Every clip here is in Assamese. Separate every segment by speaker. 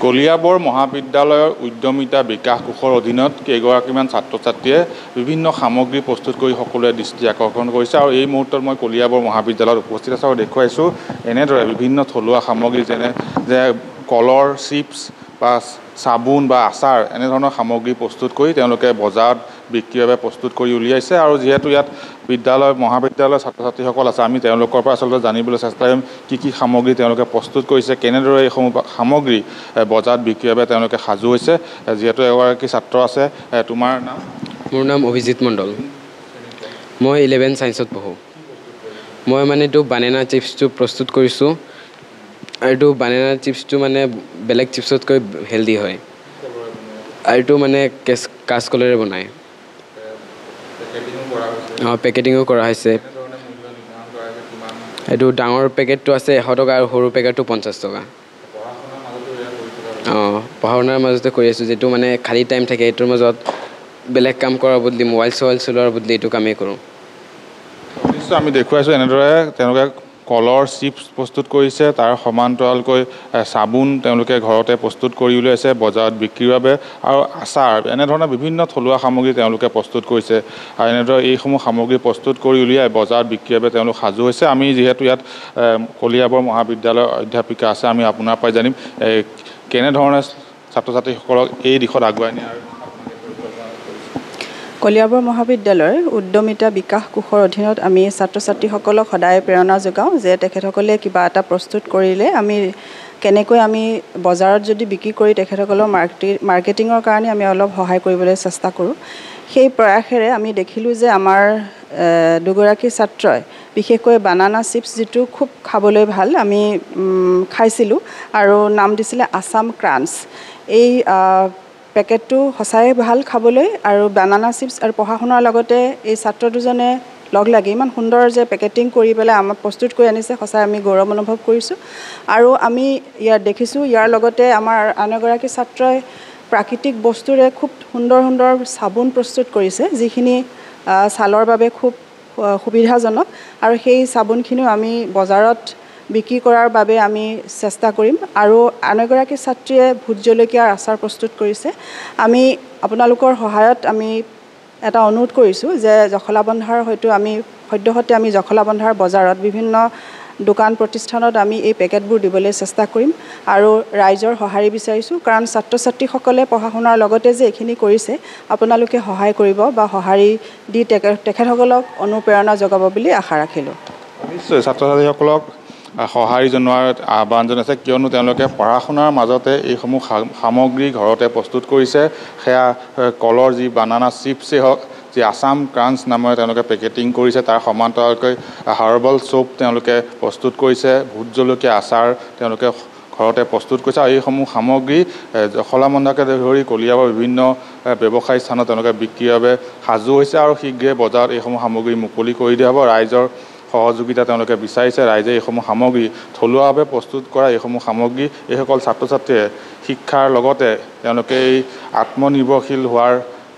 Speaker 1: কলিয়াবৰ মহাবিদ্যালয়ৰ উদ্যমিতা বিকাশ কোষৰ অধীনত কেইগৰাকীমান ছাত্ৰ ছাত্ৰীয়ে বিভিন্ন সামগ্ৰী প্ৰস্তুত কৰি সকলোৱে দৃষ্টি আকৰ্ষণ কৰিছে আৰু এই মুহূৰ্তত মই কলিয়াবৰ মহাবিদ্যালয়ত উপস্থিত আছোঁ আৰু দেখুৱাইছোঁ এনেদৰে বিভিন্ন থলুৱা সামগ্ৰী যেনে যে কলৰ চিপছ বা চাবোন বা আচাৰ এনেধৰণৰ সামগ্ৰী প্ৰস্তুত কৰি তেওঁলোকে বজাৰত বিক্ৰীৰ বাবে প্ৰস্তুত কৰি উলিয়াইছে আৰু যিহেতু ইয়াত মহাবিদ্যালয়ৰ ছাত্ৰ ছাত্ৰীসকল আছে আমি তেওঁলোকৰ পৰা আচলতে জানিবলৈ চেষ্টা কৰিম কি সামগ্ৰী তেওঁলোকে প্ৰস্তুত কৰিছে কেনেদৰে এইসমূহ সামগ্ৰী বজাৰত বিক্ৰীৰ বাবে তেওঁলোকে সাজু হৈছে যিহেতু এগৰাকী ছাত্ৰ আছে তোমাৰ নাম
Speaker 2: মোৰ নাম অভিজিত মণ্ডল মই 11 সায়েন্সত পঢ়ো মই মানে এইটো বানানা চিপছটো প্ৰস্তুত কৰিছোঁ আৰু এইটো বানানা চিপছটো মানে বেলেগ চিপছতকৈ হেলদি হয় আৰু এইটো মানে কাঁচকলেৰে বনায় পেকেটিঙো কৰা হৈছে এইটো ডাঙৰ পেকেটটো আছে 100 টকা আৰু সৰু পেকেটটো 50 টকা পঢ়া শুনাৰ মাজতে কৰি আছোঁ যিটো মানে খালী টাইম থাকে এইটোৰ মাজত বেলেগ কাম কৰাৰ বদলি মোবাইল চলোৱাৰ বদলি এইটো কামেই কৰোঁ
Speaker 1: নিশ্চয় আমি দেখুৱাইছোঁ এনেদৰে তেওঁলোকে কলৰ চিপছ প্ৰস্তুত কৰিছে তাৰ সমান্তৰালকৈ চাবোন তেওঁলোকে ঘৰতে প্ৰস্তুত কৰি উলিয়াইছে বজাৰত বিক্ৰীৰ বাবে আৰু আচাৰ এনেধৰণৰ বিভিন্ন থলুৱা সামগ্ৰী তেওঁলোকে প্ৰস্তুত কৰিছে আৰু এনেদৰে এইসমূহ সামগ্ৰী প্ৰস্তুত কৰি উলিয়াই বজাৰত বিক্ৰীৰ বাবে তেওঁলোক সাজু হৈছে আমি যিহেতু ইয়াত কলিয়াবৰ মহাবিদ্যালয়ৰ অধ্যাপিকা আছে আমি আপোনাৰ পৰাই জানিম কেনেধৰণে ছাত্ৰ ছাত্ৰীসকলক এই দিশত আগুৱাই নিয়ে
Speaker 3: কলিয়াবৰ মহাবিদ্যালয়ৰ উদ্যমিতা বিকাশ কোষৰ অধীনত আমি ছাত্ৰ ছাত্ৰীসকলক সদায় প্ৰেৰণা যোগাওঁ যে তেখেতসকলে কিবা এটা প্ৰস্তুত কৰিলে আমি কেনেকৈ আমি বজাৰত যদি বিক্ৰী কৰি তেখেতসকলৰ মাৰ্কেটিঙৰ কাৰণে আমি অলপ সহায় কৰিবলৈ চেষ্টা কৰোঁ সেই প্ৰয়াসেৰে আমি দেখিলোঁ যে আমাৰ দুগৰাকী ছাত্ৰই বিশেষকৈ বানানা চিপছ যিটো খুব খাবলৈ ভাল আমি খাইছিলোঁ আৰু নাম দিছিলে আসাম ক্ৰাঞ্চ এই পেকেটটো সঁচাই ভাল খাবলৈ আৰু বানানা চিপছ আৰু পঢ়া শুনাৰ লগতে এই ছাত্ৰ দুজনে লগ লাগি ইমান সুন্দৰ যে পেকেটিং কৰি পেলাই আমাক প্ৰস্তুত কৰি আনিছে সঁচাই আমি গৌৰৱ অনুভৱ কৰিছোঁ আৰু আমি ইয়াত দেখিছোঁ ইয়াৰ লগতে আমাৰ আন এগৰাকী ছাত্ৰই প্ৰাকৃতিক বস্তুৰে খুব সুন্দৰ সুন্দৰ চাবোন প্ৰস্তুত কৰিছে যিখিনি ছালৰ বাবে খুব সুবিধাজনক আৰু সেই চাবোনখিনিও আমি বজাৰত বিক্ৰী কৰাৰ বাবে আমি চেষ্টা কৰিম আৰু আন এগৰাকী ছাত্ৰীয়ে ভোট জলকীয়াৰ আচাৰ প্ৰস্তুত কৰিছে আমি আপোনালোকৰ সহায়ত আমি এটা অনুৰোধ কৰিছোঁ যে জখলাবন্ধাৰ হয়তো আমি সদ্যহতে আমি জখলাবন্ধাৰ বজাৰত বিভিন্ন দোকান প্ৰতিষ্ঠানত আমি এই পেকেটবোৰ দিবলৈ চেষ্টা কৰিম আৰু ৰাইজৰ সঁহাৰি বিচাৰিছোঁ কাৰণ ছাত্ৰ ছাত্ৰীসকলে পঢ়া শুনাৰ লগতে যে এইখিনি কৰিছে আপোনালোকে সহায় কৰিব বা সঁহাৰি দি তেখেতসকলক অনুপ্ৰেৰণা যোগাব বুলি আশা ৰাখিলোঁ
Speaker 1: নিশ্চয় ছাত্ৰ ছাত্ৰীসকলক সঁহাৰি জনোৱাৰ আহ্বান জনাইছে কিয়নো তেওঁলোকে পঢ়া শুনাৰ মাজতে এইসমূহ সামগ্ৰী ঘৰতে প্ৰস্তুত কৰিছে সেয়া কলৰ যি বানানা চিপছেই হওক যি আসাম ক্ৰাঞ্চ নামেৰে তেওঁলোকে পেকেটিং কৰিছে তাৰ সমান্তৰালকৈ হাৰ্বেল চ'প তেওঁলোকে প্ৰস্তুত কৰিছে ভোট জলকীয়া আচাৰ তেওঁলোকে ঘৰতে প্ৰস্তুত কৰিছে আৰু এইসমূহ সামগ্ৰী জখলাবন্ধাকে ধৰি কলিয়াবৰ বিভিন্ন ব্যৱসায়ী স্থানত তেওঁলোকে বিক্ৰীৰ বাবে সাজু হৈছে আৰু শীঘ্ৰে বজাৰত এইসমূহ সামগ্ৰী মুকলি কৰি দিয়া হ'ব ৰাইজৰ সহযোগিতা তেওঁলোকে বিচাৰিছে ৰাইজে এইসমূহ সামগ্ৰী থলুৱাভাৱে প্ৰস্তুত কৰা এইসমূহ সামগ্ৰী এইসকল ছাত্ৰ ছাত্ৰীয়ে শিক্ষাৰ লগতে তেওঁলোকে এই আত্মনিৰ্ভৰশীল হোৱাৰ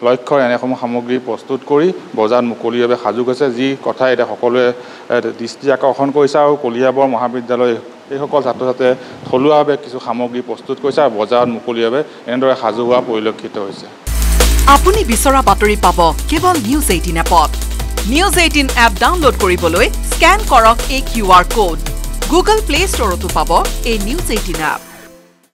Speaker 1: লক্ষ্যৰে এনেসমূহ সামগ্ৰী প্ৰস্তুত কৰি বজাৰত মুকলিৰ বাবে সাজু হৈছে যি কথা এতিয়া সকলোৱে দৃষ্টি আকৰ্ষণ কৰিছে আৰু কলিয়াবৰ মহাবিদ্যালয় এইসকল ছাত্ৰ ছাত্ৰীয়ে থলুৱাভাৱে কিছু সামগ্ৰী প্ৰস্তুত কৰিছে আৰু বজাৰত মুকলিৰ বাবে এনেদৰে সাজু হোৱা পৰিলক্ষিত হৈছে
Speaker 4: আপুনি বিচৰা বাতৰি পাব কেৱল নিউজ 18 এপত নিউজ 18 এপ ডাউনলোড কৰিবলৈ স্ক্যান কৰক এই QR কোড গুগল প্লে ষ্টৰতো পাব এই নিউজ 18 এপ